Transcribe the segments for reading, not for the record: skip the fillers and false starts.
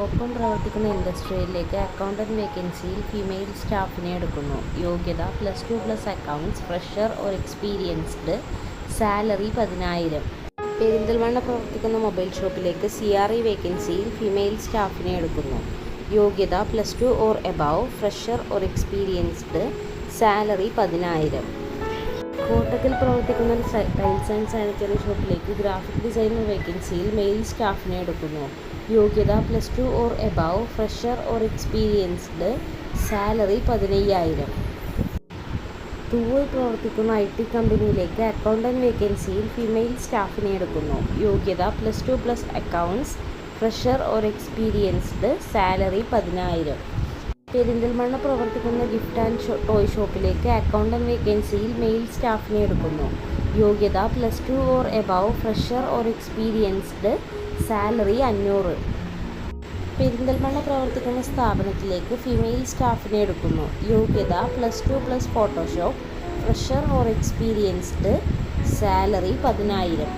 ഒപ്പം പ്രവർത്തിക്കുന്ന ഇൻഡസ്ട്രിയിലേക്ക് accountant വേക്കൻസിയിൽ female സ്റ്റാഫിനെ എടുക്കുന്നു. യോഗ്യത +2+ accounts, fresher or experienced, salary 10,000. Perinthalmanna പ്രവർത്തിക്കുന്ന മൊബൈൽ ഷോപ്പിലേക്ക് CRE വേക്കൻസിയിൽ ഫീമെയിൽ സ്റ്റാഫിനെ എടുക്കുന്നു. യോഗ്യത +2 or above, fresher or experienced, salary 10,000. Kottakkal പ്രവർത്തിക്കുന്ന ടൈൽസ് ആൻഡ് സാനിറ്ററി ഷോപ്പിലേക്ക് ഗ്രാഫിക് ഡിസൈനർ വേക്കൻസിയിൽ മെയിൽ സ്റ്റാഫിനെ എടുക്കുന്നു. യോഗ്യത +2 or above, fresher or experienced, salary 15,000. തൂവൽ പ്രവർത്തിക്കുന്ന IT കമ്പനിയിലേക്ക് അക്കൗണ്ടന്റ് വേക്കൻസിയിൽ ഫീമെയിൽ സ്റ്റാഫിനെ എടുക്കുന്നു. യോഗ്യത +2+ accounts, fresher or experienced, salary 10,000. Perinthalmanna പ്രവർത്തിക്കുന്ന ഗിഫ്റ്റ് ആൻഡ് ടോയ് ഷോപ്പിലേക്ക് അക്കൗണ്ടന്റ് വേക്കൻസിയിൽ മെയിൽ സ്റ്റാഫിനെ എടുക്കുന്നു. യോഗ്യത +2 or above, fresher or experienced, salary 500. Perinthalmanna പ്രവർത്തിക്കുന്ന സ്ഥാപനത്തിലേക്ക് ഫീമെയിൽ സ്റ്റാഫിനെ എടുക്കുന്നു. യോഗ്യത +2+ photoshop, fresher or experienced, salary 10,000.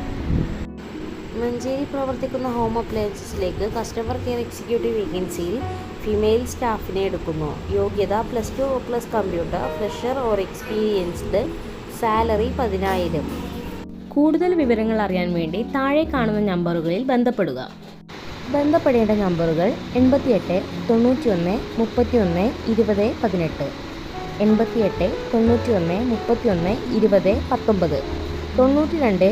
Manjeri പ്രവർത്തിക്കുന്ന ഹോം അപ്ലയൻസസിലേക്ക് കസ്റ്റമർ കെയർ എക്സിക്യൂട്ടീവ് വേക്കൻസിയിൽ ഫീമെയിൽ സ്റ്റാഫിനെ എടുക്കുന്നു. യോഗ്യത +2+ computer, fresher or experienced, salary 10,000. കൂടുതൽ വിവരങ്ങൾ അറിയാൻ വേണ്ടി താഴെ കാണുന്ന നമ്പറുകളിൽ ബന്ധപ്പെടുക. ബന്ധപ്പെടേണ്ട നമ്പറുകൾ 88 91 31 20 18, 88 91 31 20 19, 92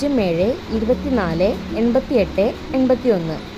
07 24 88 81.